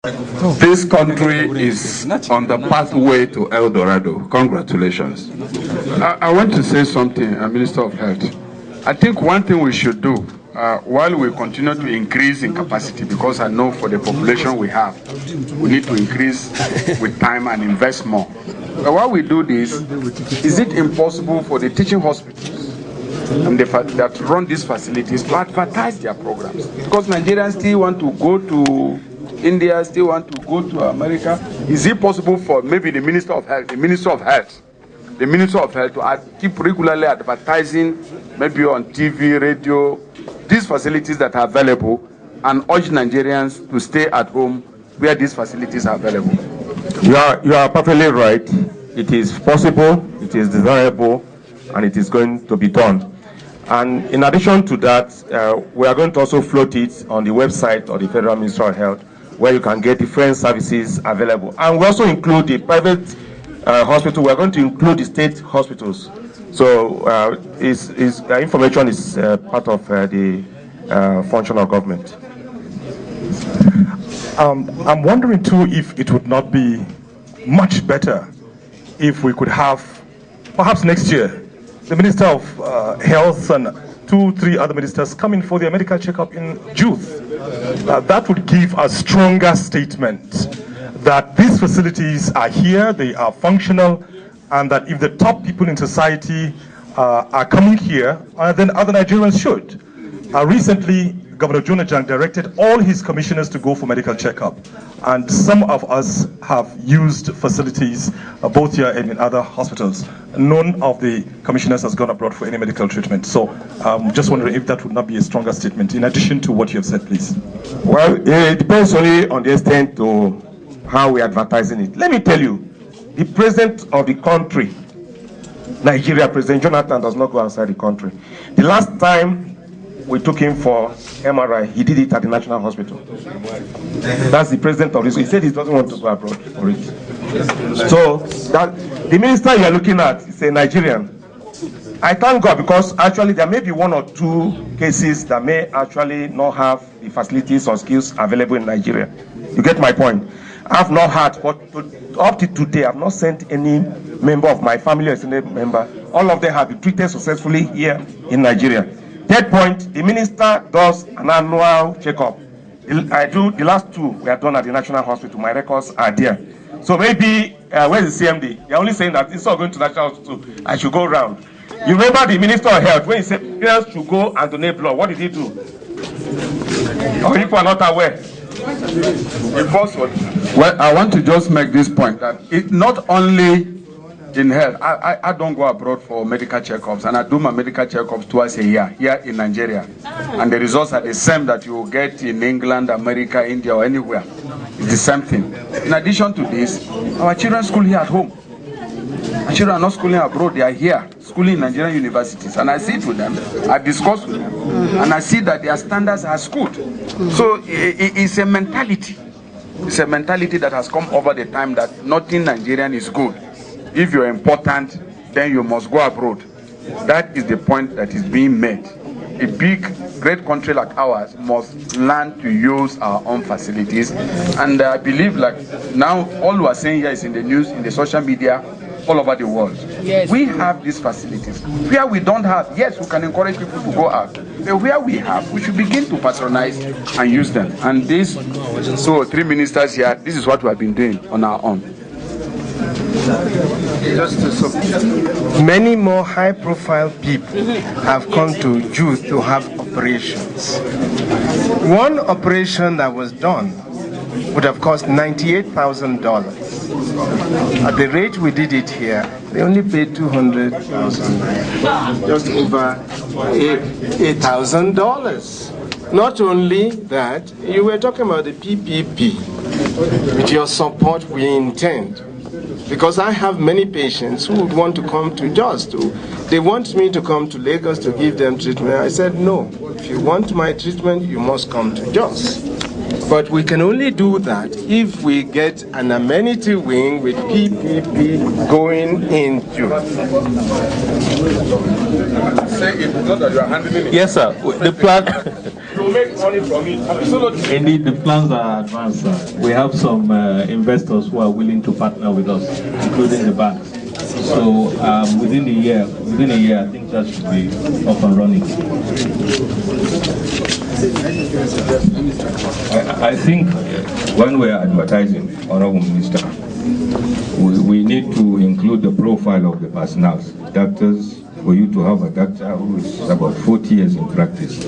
This country is on the pathway to El Dorado. Congratulations. I want to say something, Minister of Health. I think one thing we should do, while we continue to increase in capacity, because I know for the population we have, we need to increase with time and invest more. But while we do this, is it impossible for the teaching hospitals and that run these facilities to advertise their programs? Because Nigerians still want to go to India, still want to go to America. Is it possible for maybe the Minister of Health to keep regularly advertising, maybe on TV, radio, these facilities that are available, and urge Nigerians to stay at home where these facilities are available? You are perfectly right. It is possible, it is desirable, and it is going to be done. And in addition to that, we are going to also float it on the website of the Federal Ministry of Health, where you can get different services available. And we also include the private hospital. We are going to include the state hospitals. So information is part of the function of government. I'm wondering too if it would not be much better if we could have, perhaps next year, the Minister of Health and 2-3 other ministers coming for their medical checkup in youth. That would give a stronger statement that these facilities are here, they are functional, and that if the top people in society are coming here, then other Nigerians should. Recently, Governor Jonathan directed all his commissioners to go for medical checkup, and some of us have used facilities both here and in other hospitals. None of the commissioners has gone abroad for any medical treatment. So I'm just wondering if that would not be a stronger statement in addition to what you have said, please. Well, it depends only on the extent to how we are advertising it. Let me tell you, the president of the country, Nigeria, President Jonathan, does not go outside the country. The last time we took him for MRI, he did it at the National Hospital. That's the president of this. He said he doesn't want to go abroad for it. So the minister you are looking at is a Nigerian. I thank God, because actually there may be 1 or 2 cases that may actually not have the facilities or skills available in Nigeria. You get my point? I have not had, but up to today, I have not sent any member of my family or extended member. All of them have been treated successfully here in Nigeria. Third point, the minister does an annual checkup. The last 2 were done at the National Hospital. My records are there. So maybe, where's the CMD? They're only saying that instead of going to National Hospital, I should go around. You remember the Minister of Health, when he said parents should go and donate blood, what did he do? Or people are not aware. Well, I want to just make this point that it not only in health. I don't go abroad for medical checkups, and I do my medical checkups twice a year here in Nigeria. And the results are the same that you will get in England, America, India, or anywhere. It's the same thing. In addition to this, our children school here at home. Our children are not schooling abroad, they are here, schooling in Nigerian universities. And I sit with them, I discuss with them, and I see that their standards are good. So it's a mentality. It's a mentality that has come over the time that nothing Nigerian is good. If you're important, then you must go abroad. That is the point that is being made. A big, great country like ours must learn to use our own facilities. And I believe, like now, all we are saying here is in the news, in the social media, all over the world. Yes. We have these facilities. Where we don't have, yes, we can encourage people to go out. But where we have, we should begin to patronize and use them. And this, so 3 ministers here, this is what we have been doing on our own. Many more high-profile people have come to youth to have operations. One operation that was done would have cost $98,000. At the rate we did it here, they only paid $200,000, just over $8,000. Not only that, you were talking about the PPP. With your support, we intend. Because I have many patients who would want to come to Jos. They want me to come to Lagos to give them treatment. I said, no, if you want my treatment, you must come to Jos. But we can only do that if we get an amenity wing with PPP going into. Say it, not that you are handling it. Yes, sir. The plan. to make money from it. Absolutely. Indeed, the plans are advanced. We have some investors who are willing to partner with us, including the banks. So within a year, I think that should be up and running. I think when we are advertising, Honorable Minister, we need to include the profile of the personnel, doctors. For you to have a doctor who is about 40 years in practice,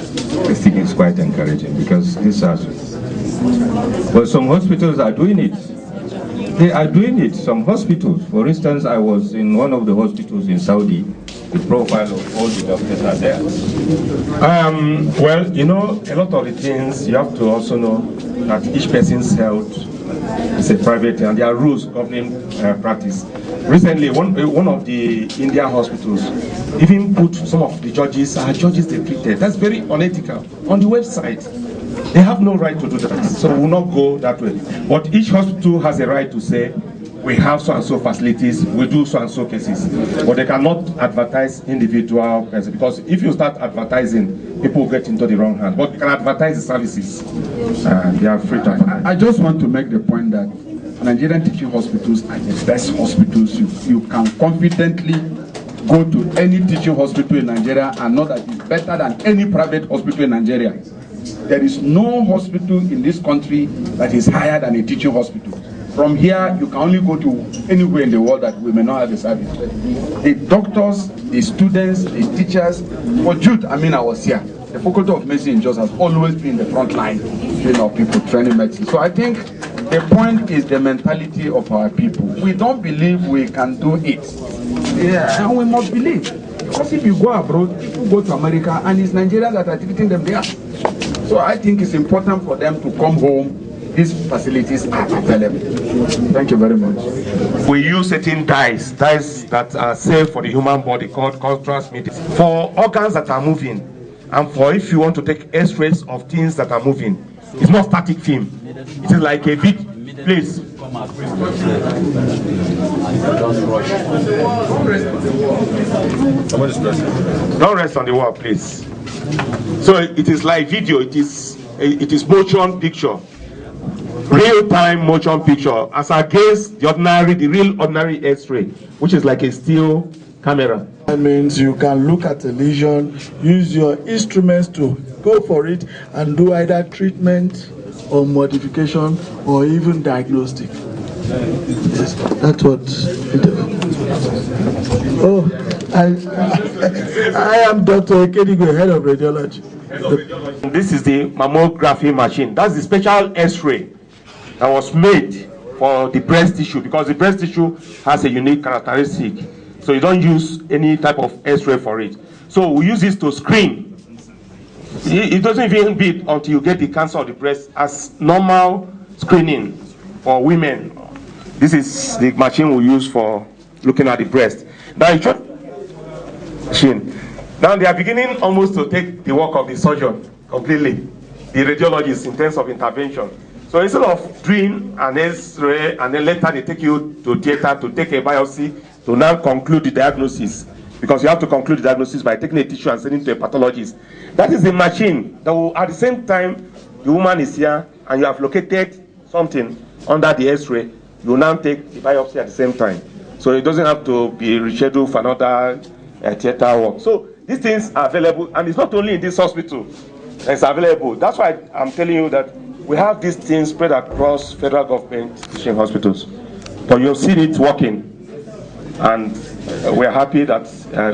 I think it's quite encouraging, because this has. Well, some hospitals are doing it. They are doing it. Some hospitals, for instance, I was in one of the hospitals in Saudi. The profile of all the doctors are there. Well, you know, a lot of the things you have to also know that each person's health is a private, and there are rules governing practice. Recently, one of the Indian hospitals even put some of the judges they treated. That's very unethical. On the website, they have no right to do that. So we will not go that way. But each hospital has a right to say, we have so and so facilities, we do so and so cases. But they cannot advertise individual cases, because if you start advertising, people will get into the wrong hands. But you can advertise the services. They are free to. I just want to make the point that Nigerian teaching hospitals are the best hospitals. You can confidently go to any teaching hospital in Nigeria and know that it's better than any private hospital in Nigeria. There is no hospital in this country that is higher than a teaching hospital. From here, you can only go to anywhere in the world that we may not have a service. The doctors, the students, the teachers, for Jude, I was here. The Faculty of Medicine in Jos has always been the front line, people training medicine. So I think the point is the mentality of our people. We don't believe we can do it. Yeah, and we must believe. Because if you go abroad, people go to America, and it's Nigerians that are treating them there. So I think it's important for them to come home. These facilities are available. Thank you very much. We use certain dyes that are safe for the human body, called contrast media, for organs that are moving, and for if you want to take x-rays of things that are moving. It's not static film. It is like a big place. Don't rest on the wall, please. So it is like video. It is motion picture. Real-time motion picture, as against the real ordinary X-ray, which is like a still camera. That means you can look at a lesion, use your instruments to go for it, and do either treatment or modification or even diagnostic. Yes, that's what. I am Dr. Ekedigo, head of radiology. This is the mammography machine. That's the special X-ray that was made for the breast tissue, because the breast tissue has a unique characteristic. So you don't use any type of X-ray for it. So we use this to screen. It doesn't even beat until you get the cancer of the breast as normal screening for women. This is the machine we use for looking at the breast. Now they are beginning almost to take the work of the surgeon completely, the radiologist, in terms of intervention. So instead of doing an X-ray and then later they take you to theater to take a biopsy to now conclude the diagnosis, because you have to conclude the diagnosis by taking a tissue and sending it to a pathologist. That is a machine that will, at the same time the woman is here and you have located something under the X-ray, you will now take the biopsy at the same time. So it doesn't have to be rescheduled for another theater work. So these things are available, and it's not only in this hospital, it's available. That's why I'm telling you that we have these things spread across federal government teaching hospitals. But you've seen it working, and we're happy that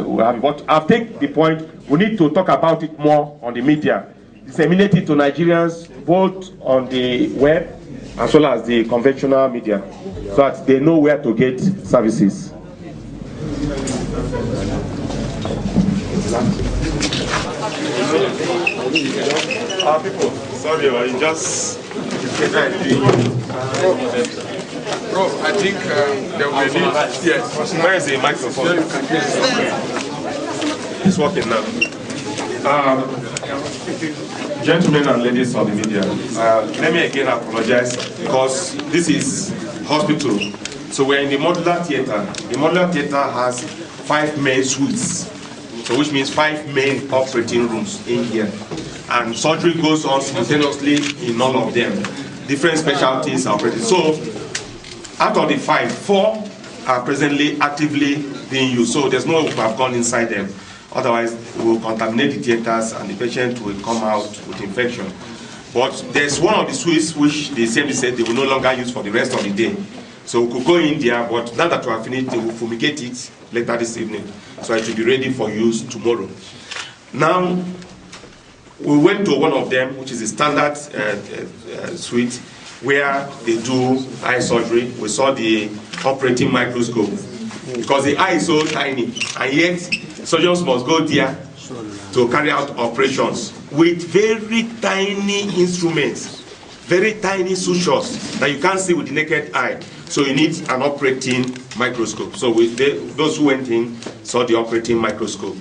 we have it. But I'll take the point, we need to talk about it more on the media, disseminate it to Nigerians, both on the web as well as the conventional media, so that they know where to get services. People, sorry, I just... Bro, I think there will be need. Yes. Where is the microphone? It's working now. Gentlemen and ladies of the media, let me again apologize, because this is hospital. So we're in the modular theater. The modular theater has 5 main suites, so which means 5 main operating rooms in here. and surgery goes on simultaneously in all of them. Different specialties are operated. So out of the 5, 4 are presently actively being used. So there's no way we have gone inside them. Otherwise, we will contaminate the theaters and the patient will come out with infection. But there's one of the suites which the CMD said they will no longer use for the rest of the day. So we could go in there, but now that we have finished, they will fumigate it later this evening. So it will be ready for use tomorrow. Now, we went to one of them, which is a standard suite, where they do eye surgery. We saw the operating microscope, because the eye is so tiny, and yet surgeons must go there to carry out operations with very tiny instruments, very tiny sutures that you can't see with the naked eye. So you need an operating microscope. So those who went in saw the operating microscope.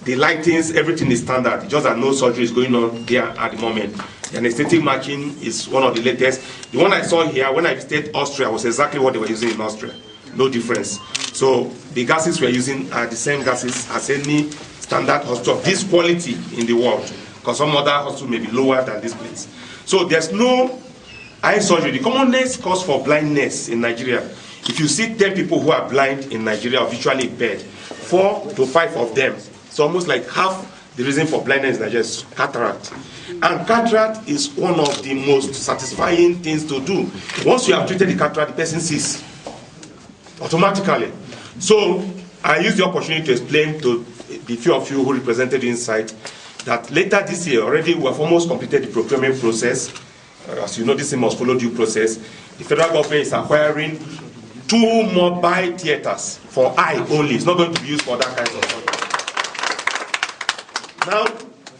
The lightings, everything is standard, just that no surgery is going on there at the moment. The anesthetic machine is one of the latest. The one I saw here when I visited Austria was exactly what they were using in Austria. No difference. So the gases we're using are the same gases as any standard hospital of this quality in the world, because some other hospitals may be lower than this place. So there's no eye surgery. The commonest cause for blindness in Nigeria, if you see 10 people who are blind in Nigeria or visually impaired, 4 to 5 of them, so almost like half the reason for blindness in Nigeria is cataract. And cataract is one of the most satisfying things to do. Once you have treated the cataract, the person sees automatically. So I used the opportunity to explain to the few of you who represented inside that later this year already we have almost completed the procurement process. As you know, this must follow due process. The federal government is acquiring 2 mobile theaters for eye only. It's not going to be used for that kind of surgery. Now,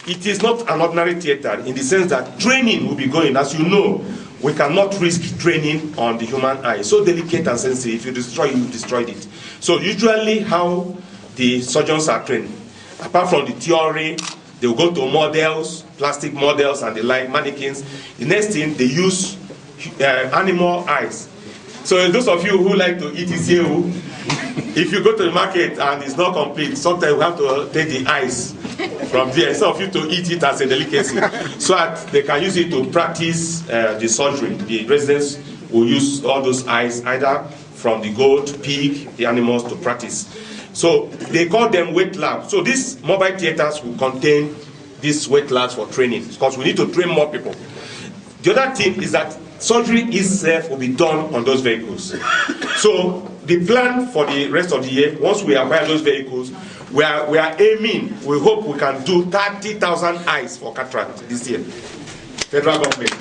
it is not an ordinary theater in the sense that training will be going. As you know, we cannot risk training on the human eye. So delicate and sensitive. If you destroy it, you destroyed it. So usually how the surgeons are trained, apart from the theory, they will go to models, plastic models and the like, mannequins. The next thing, they use animal eyes. So those of you who like to eat PLATEAU, if you go to the market and it's not complete, sometimes you have to take the eyes from there, instead of you to eat it as a delicacy, so that they can use it to practice the surgery. The residents will use all those eyes, either from the goat, pig, the animals, to practice. So they call them wet labs. So these mobile theaters will contain these wet labs for training, because we need to train more people. The other thing is that surgery itself will be done on those vehicles. So the plan for the rest of the year, once we acquire those vehicles, we are aiming, we hope we can do 30,000 eyes for cataract this year, federal government.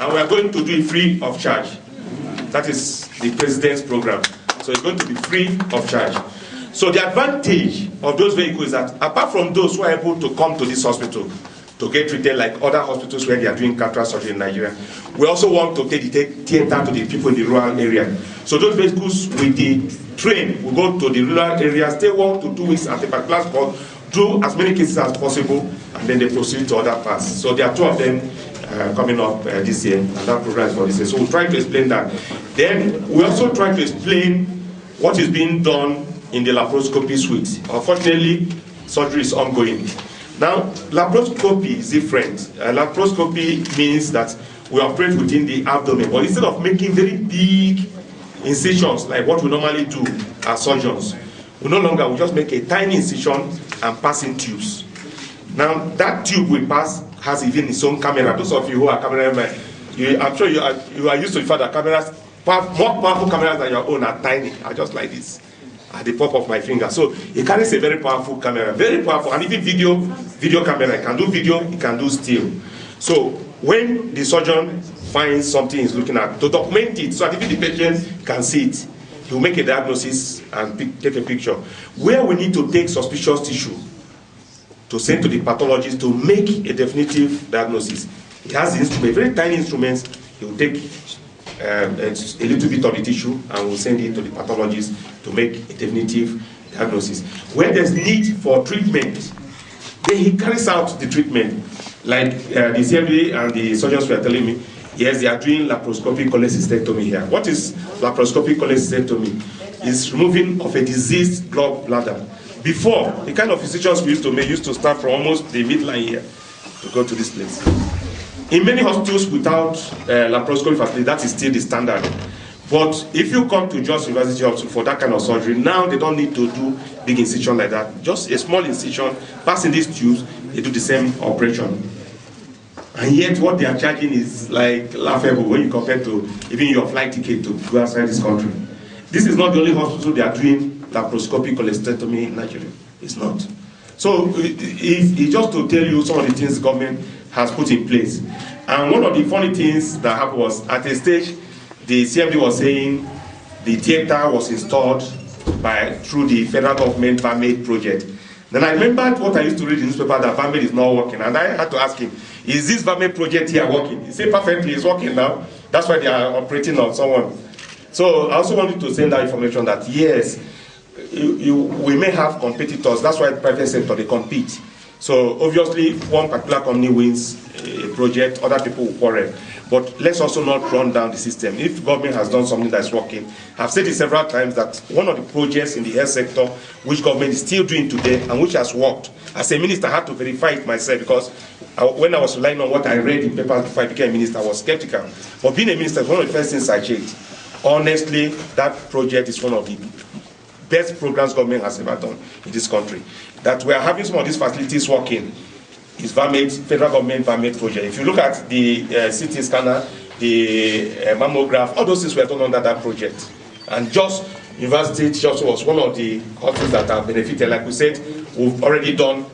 And we are going to do it free of charge. That is the president's program. So it's going to be free of charge. So the advantage of those vehicles is that apart from those who are able to come to this hospital to get treated like other hospitals where they are doing cataract surgery in Nigeria, we also want to take the theater to the people in the rural area. So those vehicles with the train will go to the rural area, stay 1 to 2 weeks at a particular spot, do as many cases as possible, and then they proceed to other parts. So there are 2 of them coming up this year, and that program is for this year. So we'll try to explain that. Then we also try to explain what is being done in the laparoscopy suite. Unfortunately, surgery is ongoing. Now, laparoscopy is different. Laparoscopy means that we operate within the abdomen, but instead of making very big incisions like what we normally do as surgeons, we no longer, we just make a tiny incision and pass in tubes. Now, that tube we pass has even its own camera. Those of you who are cameramen, I'm sure you are used to the fact that cameras, more powerful cameras than your own, are tiny, are just like this, at the pop of my finger. So it carries a very powerful camera, very powerful, and even video camera. It can do video, it can do still. So when the surgeon finds something he's looking at, to document it so that even the patient can see it, he will make a diagnosis and take a picture. Where we need to take suspicious tissue to send to the pathologist to make a definitive diagnosis, he has the instrument, very tiny instruments. He will take a little bit of the tissue and will send it to the pathologist to make a definitive diagnosis. Where there's need for treatment, then he carries out the treatment. Like the CMD and the surgeons were telling me, yes, they are doing laparoscopic cholecystectomy here. What is laparoscopic cholecystectomy? It's removing of a diseased gallbladder. Before, the kind of incisions we used to make used to start from almost the midline here to go to this place. In many hospitals without laparoscopy facility, that is still the standard. But if you come to Jos University Hospital for that kind of surgery, now they don't need to do big incision like that. Just a small incision, passing these tubes, they do the same operation. And yet what they are charging is like laughable when you compare to even your flight ticket to go outside this country. This is not the only hospital they are doing laparoscopic cholecystectomy in Nigeria. It's not. So it's just to tell you some of the things the government has put in place. And one of the funny things that happened was at a stage, the CMD was saying the theater was installed through the federal government VAMAID project. Then I remembered what I used to read in the newspaper that VAMAID is not working, and I had to ask him, is this VAMAID project here working? He said perfectly, it's working now. That's why they are operating on someone. So I also wanted to send that information that yes, we may have competitors. That's why the private sector, they compete. So obviously, if one particular company wins a project, other people will quarrel. But let's also not run down the system. If government has done something that's working, I've said it several times that one of the projects in the health sector, which government is still doing today and which has worked, as a minister, I had to verify it myself because when I was relying on what I read in papers before I became a minister, I was skeptical. But being a minister is one of the first things I checked. Honestly, that project is one of the best programs government has ever done in this country. That we are having some of these facilities working is VAMAID, federal government VAMAID project. If you look at the CT scanner, the mammograph, all those things were done under that project. And Jos University Teachers was one of the hospitals that have benefited. Like we said, we've already done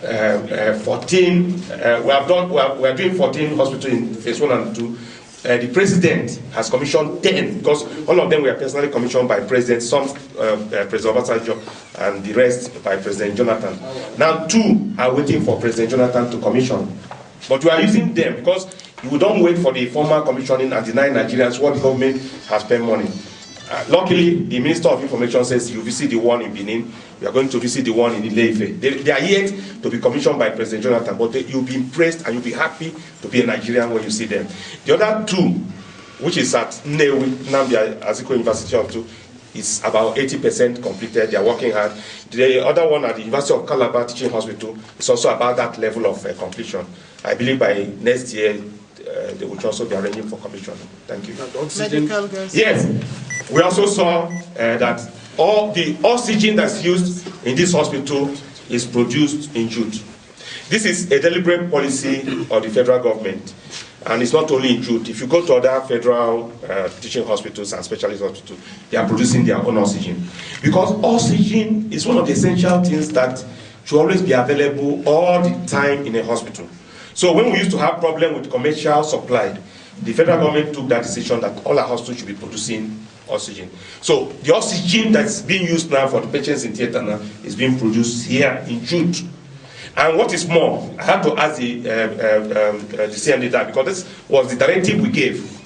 14. We are doing 14 hospitals in phase 1 and 2. The president has commissioned 10 because all of them were personally commissioned by president, some President Obasanjo, and the rest by President Jonathan. Now 2 are waiting for President Jonathan to commission. But we are using them because we don't wait for the formal commissioning and deny Nigerians what the government has spent money. Luckily, the Minister of Information says you visit the one in Benin, we are going to visit the one in Ile-Ife. They are yet to be commissioned by President Jonathan, but you'll be impressed and you'll be happy to be a Nigerian when you see them. The other 2, which is at Nnewi, Nnamdi Azikiwe University of 2, is about 80% completed. They are working hard. The other one at the University of Calabar Teaching Hospital is also about that level of completion. I believe by next year, they will also be arranging for commission. Thank you. Medical gas. Yes. We also saw that all the oxygen that's used in this hospital is produced in jute. This is a deliberate policy of the federal government. And it's not only in jute. If you go to other federal teaching hospitals and specialist hospitals, they are producing their own oxygen. Because oxygen is one of the essential things that should always be available all the time in a hospital. So when we used to have problem with commercial supply, the federal government took that decision that all our hospitals should be producing oxygen. So the oxygen that's being used now for the patients in theater now is being produced here in jute. And what is more, I had to ask the CMD that because this was the directive we gave,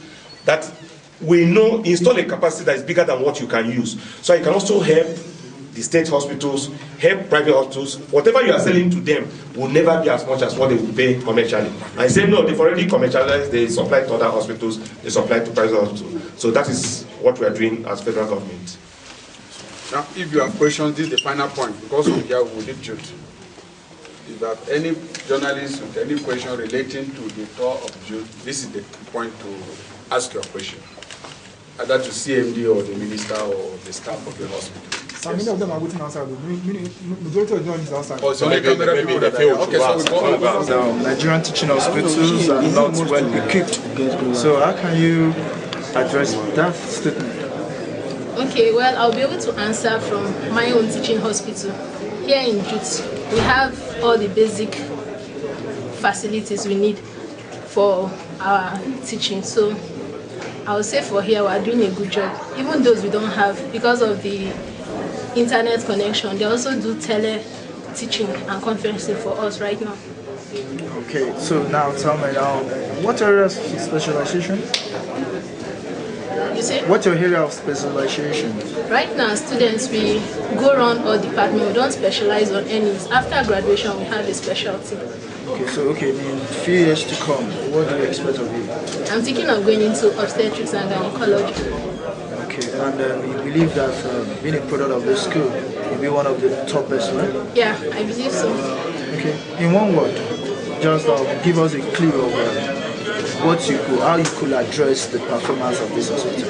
that we know install a capacity that is bigger than what you can use. So you can also help the state hospitals, help private hospitals. Whatever you are selling to them will never be as much as what they will pay commercially. I said no, they've already commercialized, they supply to other hospitals, they supply to private hospitals. So that is what we are doing as federal government. Now, if you have questions, this is the final point, because from here we will leave jute. If you have any journalists with any question relating to the tour of jute, this is the point to ask your question, either to CMD or the minister or the staff of the hospital. So many of them are waiting outside. Majority of them is outside. Oh, so maybe they fail to ask. Now, Nigerian teaching hospitals are not well equipped. So how can you address that statement? Okay, well, I'll be able to answer from my own teaching hospital. Here in Jute, we have all the basic facilities we need for our teaching. So I would say for here, we are doing a good job. Even those we don't have, because of the internet connection, they also do tele-teaching and conferencing for us right now. Okay, so now tell me now, what areas of specialization? You say? What's your area of specialization? Right now, students, we go around all departments. We don't specialize on any. After graduation, we have a specialty. Okay, in a few years to come, what do you expect of you? I'm thinking of going into obstetrics and gynecology. Okay, and you believe that being a product of the school, you be one of the toppest, right? Yeah, I believe so. Okay, in one word, just give us a clue of how you could address the performance of this hospital.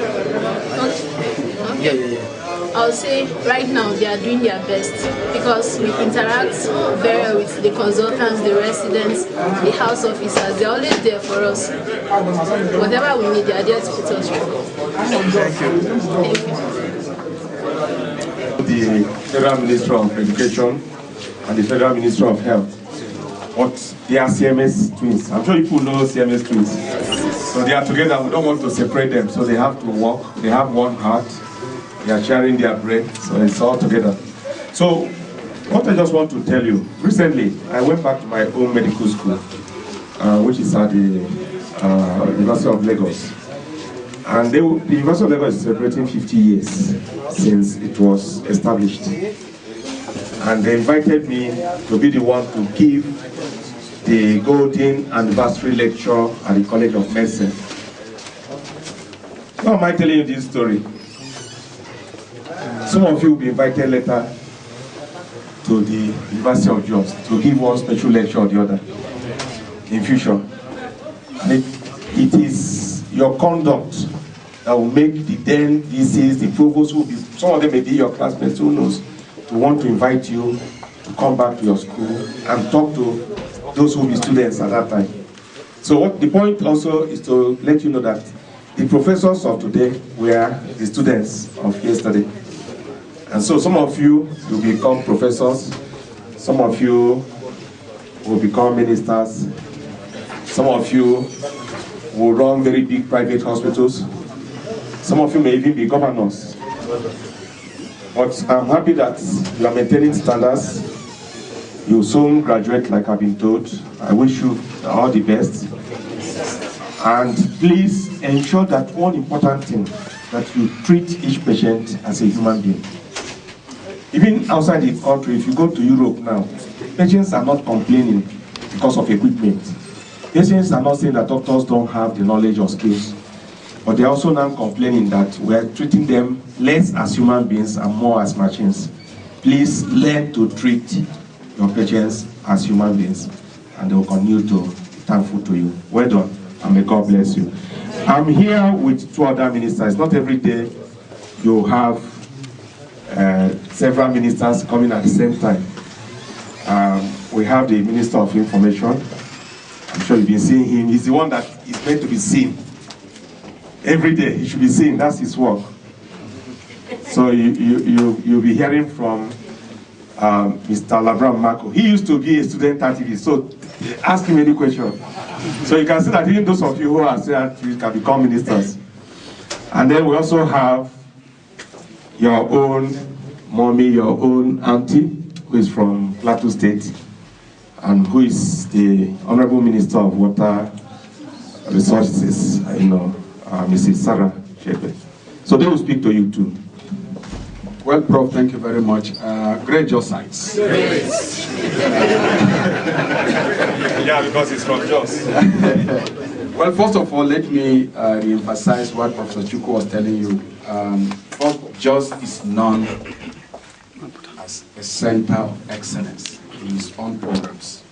Okay. Yeah. I'll say right now they are doing their best because we interact very well with the consultants, the residents, the house officers. They're always there for us. Whatever we need, they are there to put us through. Thank you. The Federal Minister of Education and the Federal Minister of Health. But they are CMS twins. I'm sure people know CMS twins. So they are together. We don't want to separate them. So they have to work. They have one heart. They are sharing their brain. So it's all together. So what I just want to tell you, recently I went back to my own medical school, which is at the University of Lagos. And the University of Lagos is celebrating 50 years since it was established. And they invited me to be the one to give the golden anniversary lecture at the College of Medicine. Why am I telling you this story? Some of you will be invited later to the University of Jos to give one special lecture or the other in future. And it is your conduct that will make the then DCs, the provost, who will be, some of them may be your classmates, who knows, to want to invite you to come back to your school and talk to those who will be students at that time. So what the point also is to let you know that the professors of today were the students of yesterday. And so some of you will become professors, some of you will become ministers, some of you will run very big private hospitals, some of you may even be governors. But I'm happy that you are maintaining standards. You'll soon graduate like I've been told. I wish you all the best. And please ensure that one important thing, that you treat each patient as a human being. Even outside the country, if you go to Europe now, patients are not complaining because of equipment. Patients are not saying that doctors don't have the knowledge or skills, but they're also now complaining that we're treating them less as human beings and more as machines. Please learn to treat your patients as human beings, and they will continue to be thankful to you. Well done, and may God bless you. I'm here with two other ministers. Not every day you have several ministers coming at the same time. We have the Minister of Information. I'm sure you've been seeing him. He's the one that is meant to be seen. Every day he should be seen. That's his work. So you'll be hearing from Mr. Labram Marco. He used to be a student activist, so ask him any question. So you can see that even those of you who are student activists can become ministers. And then we also have your own mommy, your own auntie, who is from PLATEAU State, and who is the Honorable Minister of Water Resources, Mrs. Sarah Shepherd. So they will speak to you too. Well, Prof, thank you very much. Great Jos sites. Yeah, because it's from Jos. Well, first of all, let me re-emphasize what Professor Chukwu was telling you. Jos is known as a center of excellence in its own programs.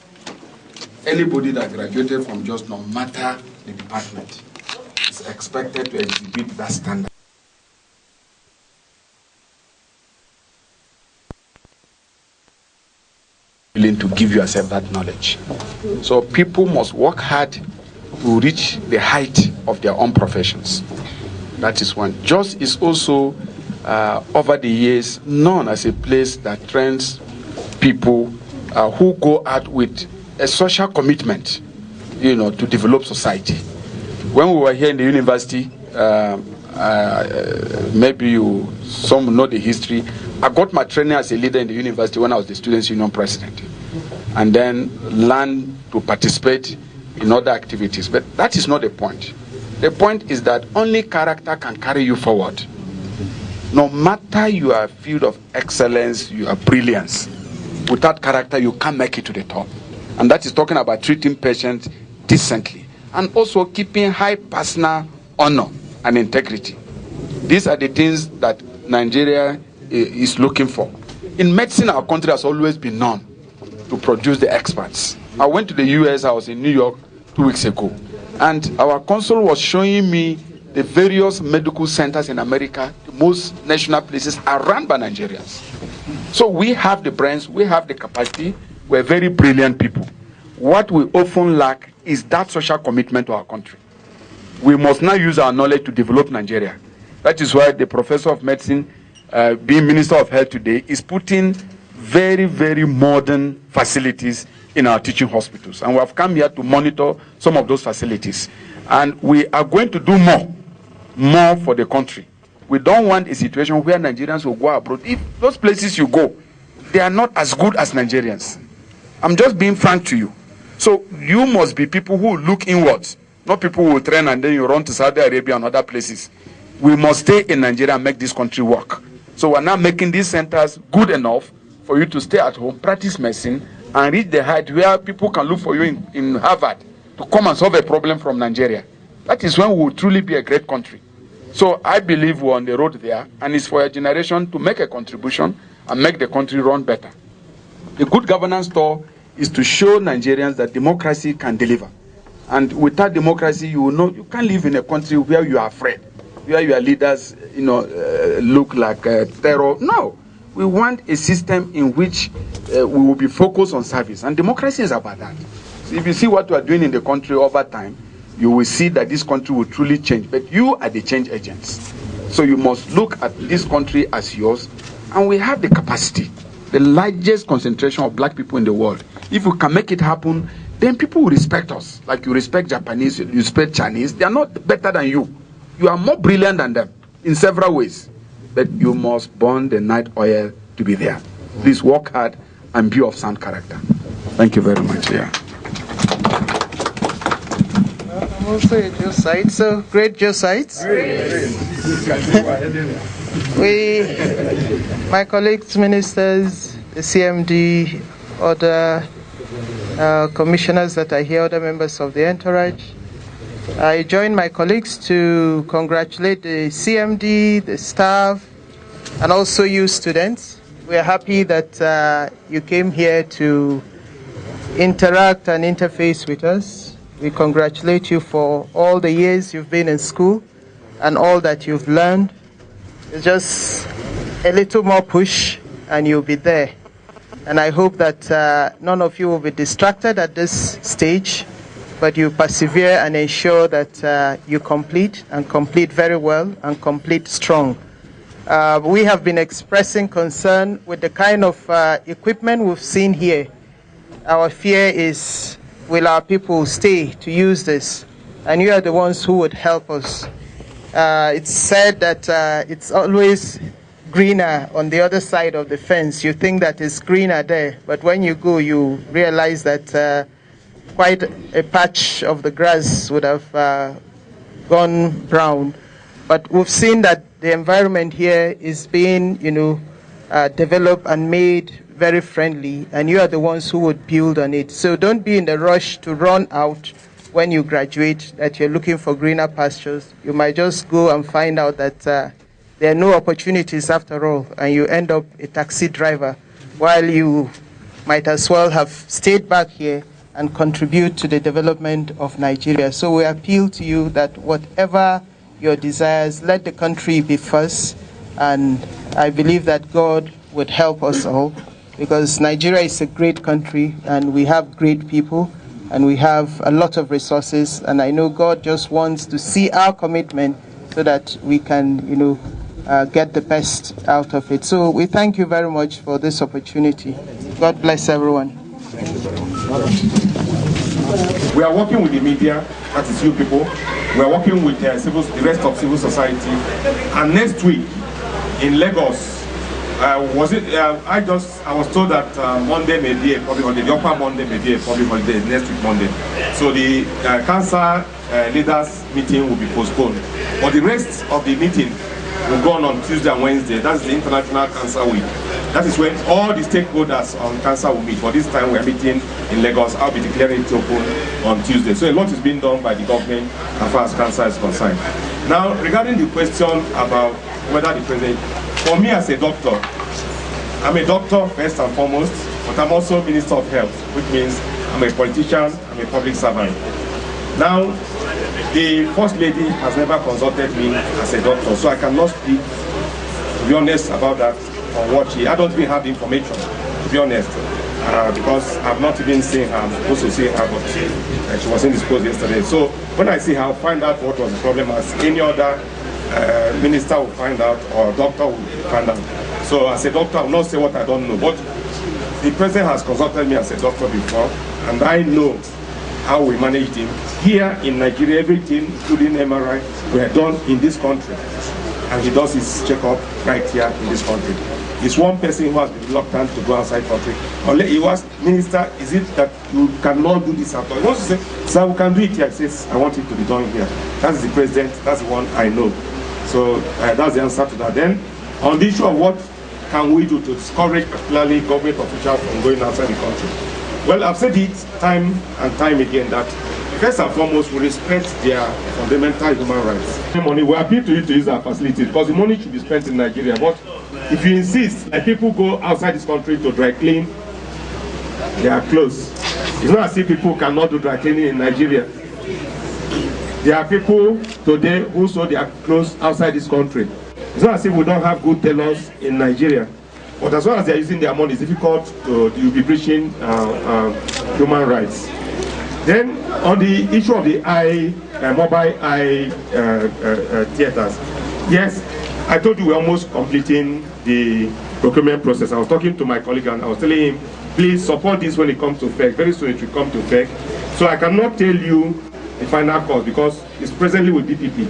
Anybody that graduated from Jos, no matter the department, is expected to exhibit that standard. Willing to give yourself that knowledge. So people must work hard to reach the height of their own professions. That is one. Jos is also, over the years, known as a place that trains people who go out with a social commitment, to develop society. When we were here in the university, maybe some know the history. I got my training as a leader in the university when I was the Students' Union President, and then learned to participate in other activities. But that is not the point. The point is that only character can carry you forward. No matter your field of excellence, your brilliance, without character, you can't make it to the top. And that is talking about treating patients decently and also keeping high personal honor and integrity. These are the things that Nigeria is looking for. In medicine, our country has always been known to produce the experts. I went to the US, I was in New York 2 weeks ago, and our consul was showing me the various medical centers in America. Most national places are run by Nigerians. So we have the brains, we have the capacity, we're very brilliant people. What we often lack is that social commitment to our country. We must now use our knowledge to develop Nigeria. That is why the professor of medicine, being Minister of Health today, is putting very, very modern facilities in our teaching hospitals. And we have come here to monitor some of those facilities. And we are going to do more for the country. We don't want a situation where Nigerians will go abroad. If those places you go, they are not as good as Nigerians. I'm just being frank to you. So you must be people who look inwards, not people who will train and then you run to Saudi Arabia and other places. We must stay in Nigeria and make this country work. So we're now making these centers good enough for you to stay at home, practice medicine, and reach the height where people can look for you in Harvard to come and solve a problem from Nigeria. That is when we will truly be a great country. So I believe we're on the road there, and it's for a generation to make a contribution and make the country run better. The good governance tour is to show Nigerians that democracy can deliver. And without democracy, you will know you can't live in a country where you are afraid, where your leaders, look like terror. No, we want a system in which we will be focused on service, and democracy is about that. So if you see what we are doing in the country over time, you will see that this country will truly change. But you are the change agents. So you must look at this country as yours, and we have the capacity, the largest concentration of black people in the world. If we can make it happen, then people will respect us. Like you respect Japanese, you respect Chinese. They are not better than you. You are more brilliant than them in several ways. But you must burn the night oil to be there. Please work hard and be of sound character. Thank you very much. Yeah. I'm also a geosite, so great geosites. My colleagues, ministers, the CMD, other commissioners that are here, other members of the entourage, I join my colleagues to congratulate the CMD, the staff, and also you students. We are happy that you came here to interact and interface with us. We congratulate you for all the years you've been in school and all that you've learned. It's just a little more push and you'll be there. And I hope that none of you will be distracted at this stage, but you persevere and ensure that you complete very well and complete strong. We have been expressing concern with the kind of equipment we've seen here. Our fear is, will our people stay to use this? And you are the ones who would help us. It's said that it's always greener on the other side of the fence. You think that it's greener there, but when you go, you realize that quite a patch of the grass would have gone brown. But we've seen that the environment here is being, developed and made very friendly, and you are the ones who would build on it. So don't be in the rush to run out when you graduate, that you're looking for greener pastures. You might just go and find out that there are no opportunities after all, and you end up a taxi driver, while you might as well have stayed back here and contribute to the development of Nigeria. So we appeal to you that whatever your desires, let the country be first, and I believe that God would help us all, because Nigeria is a great country and we have great people and we have a lot of resources, and I know God just wants to see our commitment so that we can, get the best out of it. So we thank you very much for this opportunity. God bless everyone. We are working with the media, that is you people. We are working with the rest of civil society. And next week in Lagos, I was told that Monday may be a public holiday. The upper Monday may be a public holiday, next week Monday. So the cancer leaders meeting will be postponed. But the rest of the meeting will go on Tuesday and Wednesday. That's the International Cancer Week. That is when all the stakeholders on cancer will meet. For this time we are meeting in Lagos. I'll be declaring it open on Tuesday. So a lot is being done by the government as far as cancer is concerned. Now, regarding the question about whether the president, for me as a doctor, I'm a doctor first and foremost, but I'm also Minister of Health, which means I'm a politician, I'm a public servant. Now, the First Lady has never consulted me as a doctor, so I cannot speak, to be honest, about that or what I don't even have the information, to be honest, because I've not even seen her. I'm supposed to see her, but she was indisposed yesterday. So when I see her, I'll find out what was the problem, as any other minister will find out, or doctor will find out. So as a doctor, I will not say what I don't know, but the president has consulted me as a doctor before, and I know how we managed him. Here in Nigeria, everything, including MRI, were done in this country. And he does his checkup right here in this country. He's one person who has been reluctant to go outside country. Unless he was, Minister, is it that you cannot do this at all? He wants to say, sir, we can do it here. He says, I want it to be done here. That's the president, that's the one I know. So that's the answer to that. Then, on the issue of what can we do to discourage particularly government officials from going outside the country? Well, I've said it time and time again that first and foremost, we respect their fundamental human rights. Money, we appeal to you to use our facilities because the money should be spent in Nigeria. But if you insist that people go outside this country to dry clean their clothes, it's not as if people cannot do dry cleaning in Nigeria. There are people today who sew their clothes outside this country. It's not as if we don't have good tailors in Nigeria. But as long as they're using their money, it's difficult to be breaching human rights. Then, on the issue of the mobile eye theaters, yes, I told you we're almost completing the procurement process. I was talking to my colleague and I was telling him, please support this when it comes to FEC. Very soon it will come to FEC. So I cannot tell you the final cost because it's presently with BPP.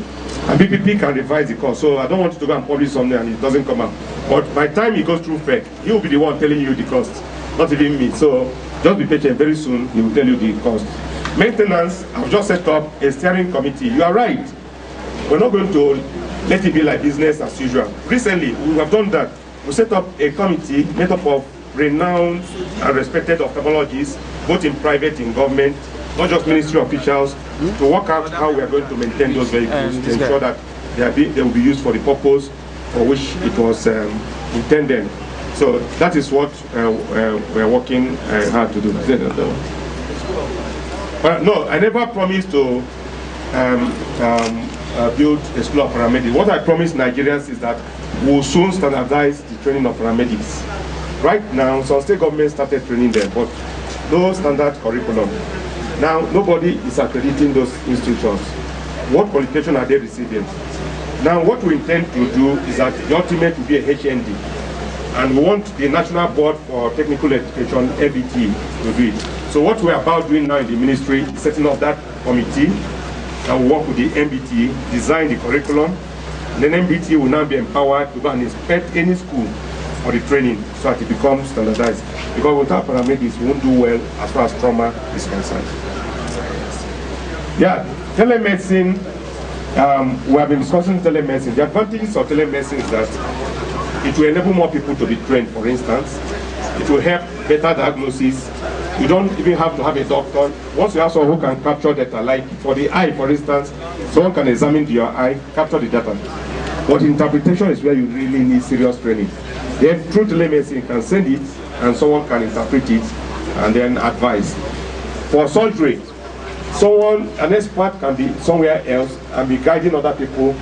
And BPP can revise the cost. So I don't want you to go and publish something and it doesn't come out. But by the time it goes through FEC, he will be the one telling you the cost, not even me. So just be patient. Very soon he will tell you the cost. Maintenance, I've just set up a steering committee. You are right. We're not going to let it be like business as usual. Recently, we have done that. We set up a committee made up of renowned and respected ophthalmologists, both in private and government, not just ministry officials, to work out how we are going to maintain those vehicles to ensure that they will be used for the purpose for which it was intended. So that is what we're working hard to do. No, I never promised to build a school of paramedics. What I promised Nigerians is that we'll soon standardize the training of paramedics. Right now, some state governments started training them, but no standard curriculum. Now, nobody is accrediting those institutions. What qualification are they receiving? Now, what we intend to do is that the ultimate will be a HND. And we want the National Board for Technical Education, NBT, to do it. So what we're about doing now in the ministry is setting up that committee that will work with the NBT, design the curriculum, and then NBT will now be empowered to go and inspect any school for the training so that it becomes standardized. Because without paramedics, we won't do well as far as trauma is concerned. Yeah, telemedicine, we have been discussing telemedicine. The advantages of telemedicine is that it will enable more people to be trained, for instance. It will help better diagnosis. You don't even have to have a doctor. Once you have someone who can capture data, like for the eye, for instance, someone can examine your eye, capture the data. But interpretation is where you really need serious training. Then through telemedicine, you can send it, and someone can interpret it, and then advise. For surgery, an expert can be somewhere else and be guiding other people.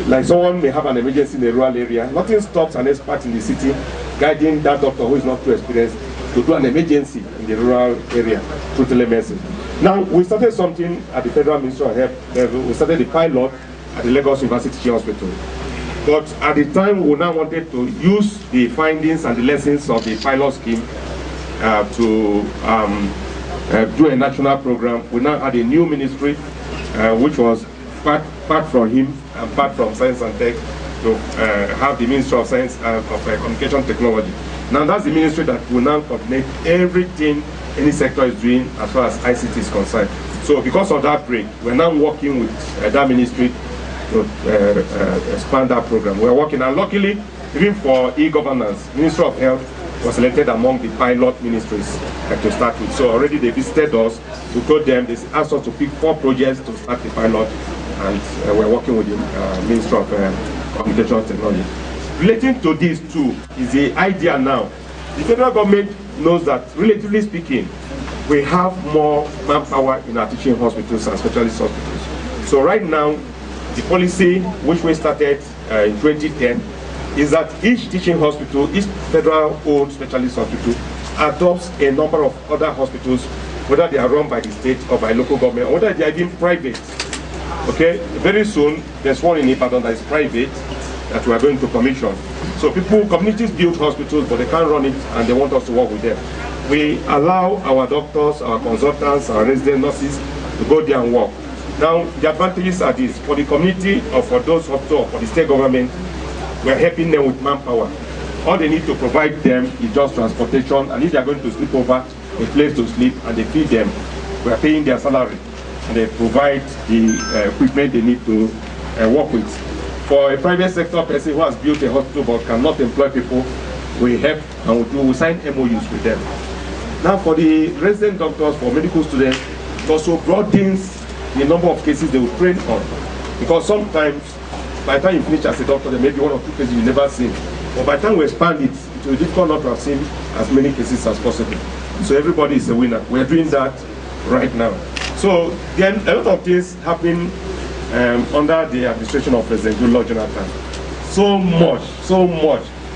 Like someone may have an emergency in a rural area. Nothing stops an expert in the city guiding that doctor who is not too experienced to do an emergency in the rural area through telemedicine. Now, we started something at the Federal Ministry of Health level. We started the pilot at the Lagos University Hospital. But at the time, we now wanted to use the findings and the lessons of the pilot scheme to do a national program. We now had a new ministry, which was part from him and part from Science and Tech, to have the Ministry of Science of Communication Technology. Now that's the ministry that will now coordinate everything any sector is doing as far as ICT is concerned. So because of that break, we're now working with that ministry to expand that program. We're working, and luckily, even for e-governance, Ministry of Health was selected among the pilot ministries to start with. So already they visited us, we told them, they asked us to pick 4 projects to start the pilot, and we're working with the Ministry of Communication Technology. Relating to this too is the idea now. The federal government knows that, relatively speaking, we have more manpower in our teaching hospitals and specialist hospitals. So right now, the policy which we started in 2010 is that each teaching hospital, each federal-owned specialist hospital, adopts a number of other hospitals, whether they are run by the state or by local government, or whether they are even private. Okay, very soon there's one in Ibadan that is private that we are going to commission. So communities build hospitals, but they can't run it, and they want us to work with them. We allow our doctors, our consultants, our resident nurses to go there and work. Now, the advantages are this: for the community or for those hospitals or for the state government, we are helping them with manpower. All they need to provide them is just transportation, and if they are going to sleep over, a place to sleep, and they feed them. We are paying their salary, and they provide the equipment they need to work with. For a private sector person who has built a hospital but cannot employ people, we help and we sign MOUs with them. Now, for the resident doctors, for medical students, it also broadens the number of cases they will train on. Because sometimes, by the time you finish as a doctor, there may be one or two cases you've never seen. But by the time we expand it, it will be difficult not to have seen as many cases as possible. So everybody is a winner. We're doing that right now. So then a lot of things happen under the administration of President Goodluck Jonathan. So much.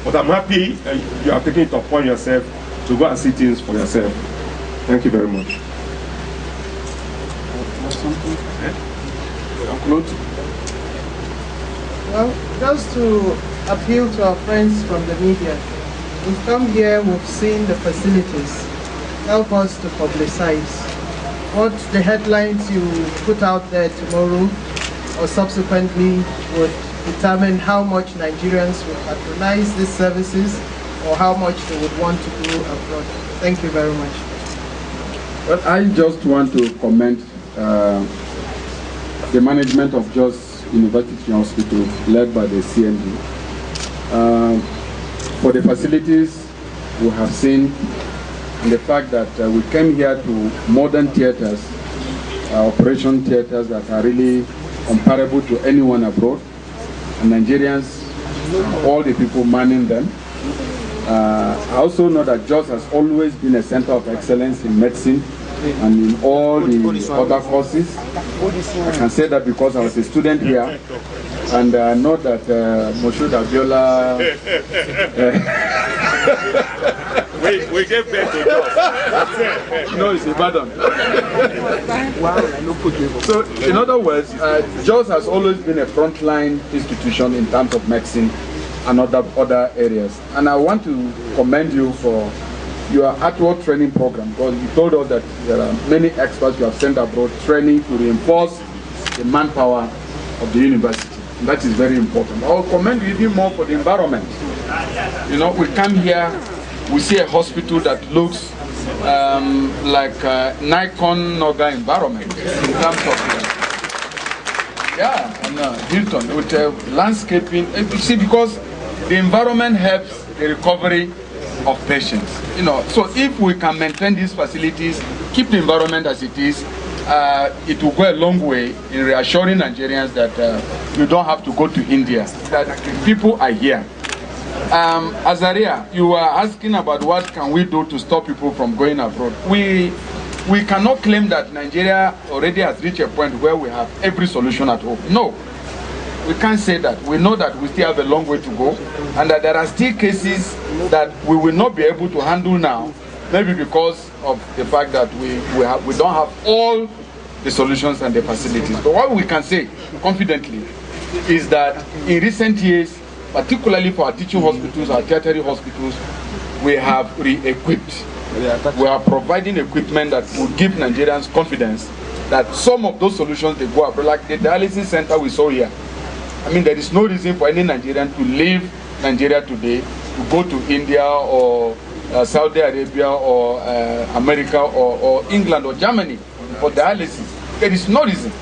But I'm happy you are taking it upon yourself to go and see things for yourself. Thank you very much. Well, just to appeal to our friends from the media, we've come here, we've seen the facilities. Help us to publicize. What the headlines you put out there tomorrow or subsequently would determine how much Nigerians would patronize these services or how much they would want to go abroad. Thank you very much. Well, I just want to commend the management of Jos University Hospital led by the CMD for the facilities we have seen and the fact that we came here to modern theaters, operation theaters that are really comparable to anyone abroad, and Nigerians, all the people manning them. I also know that Jos has always been a center of excellence in medicine and in all the other courses. I can say that because I was a student here, and I know that Moshood Abiola... we gave birth to Jos. No, it's Ibadan. So, in other words, Jos has always been a frontline institution in terms of medicine and other areas. And I want to commend you for your at-work training program, because you told us that there are many experts you have sent abroad training to reinforce the manpower of the university. And that is very important. I will commend you even more for the environment. You know, we come here, we see a hospital that looks like a Nikon Noga environment in terms of Hilton with landscaping. You see, because the environment helps the recovery of patients. You know, so if we can maintain these facilities, keep the environment as it is, it will go a long way in reassuring Nigerians that you don't have to go to India, that people are here. Azaria, you were asking about what can we do to stop people from going abroad. We cannot claim that Nigeria already has reached a point where we have every solution at home. No, we can't say that. We know that we still have a long way to go, and that there are still cases that we will not be able to handle now, maybe because of the fact that we don't have all the solutions and the facilities. But what we can say confidently is that in recent years, particularly for our teaching hospitals, our tertiary hospitals, we have re-equipped. We are providing equipment that will give Nigerians confidence that some of those solutions they go abroad, like the dialysis center we saw here. I mean, there is no reason for any Nigerian to leave Nigeria today to go to India or Saudi Arabia or America or England or Germany for dialysis. There is no reason,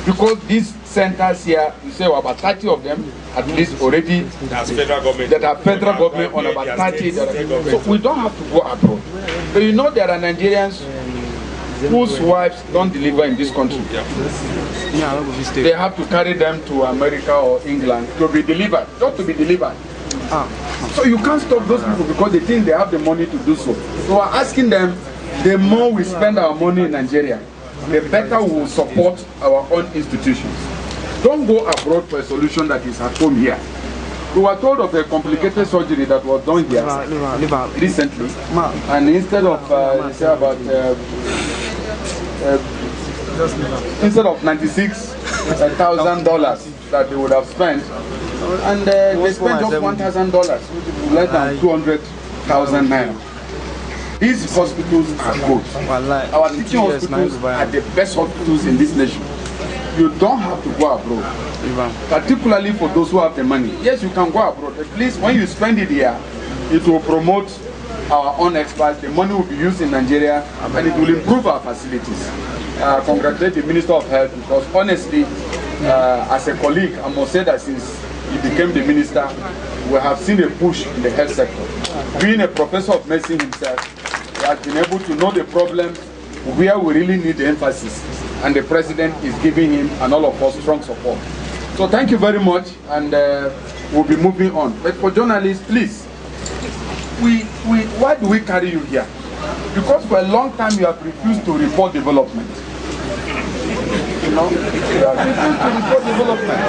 because these centers here, we say about 30 of them at least already that are federal government on about 30. So we don't have to go abroad. But you know, there are Nigerians whose wives don't deliver in this country. They have to carry them to America or England to be delivered, just to be delivered. So you can't stop those people because they think they have the money to do so. So we're asking them, the more we spend our money in Nigeria, the better we will support our own institutions. Don't go abroad for a solution that is at home here. We were told of a complicated surgery that was done here recently, and instead of say about instead of $96,000 that they would have spent, and they spent just $1,000, which is less than 200,000 naira. These hospitals are good. Our teaching hospitals are the best hospitals in this nation. You don't have to go abroad, particularly for those who have the money. Yes, you can go abroad. At least when you spend it here, it will promote our own experts. The money will be used in Nigeria, and it will improve our facilities. Congratulate the Minister of Health, because honestly, as a colleague, I must say that since he became the minister, we have seen a push in the health sector. Being a professor of medicine himself, he has been able to know the problems where we really need the emphasis, and the president is giving him and all of us strong support. So thank you very much, and we'll be moving on. But for journalists, please, why do we carry you here? Because for a long time you have refused to report development. You know, you have refused to report development.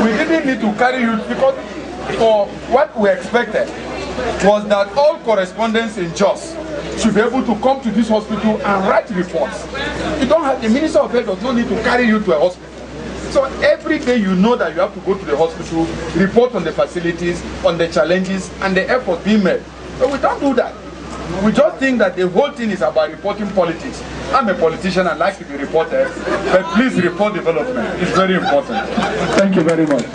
We didn't need to carry you, because for what we expected was that all correspondents in Jos should be able to come to this hospital and write reports. You don't have, the Minister of Health does not need to carry you to a hospital. So every day you know that you have to go to the hospital, report on the facilities, on the challenges, and the efforts being made. But we don't do that. We just think that the whole thing is about reporting politics. I'm a politician, I like to be reported, but please report development. It's very important. Thank you very much.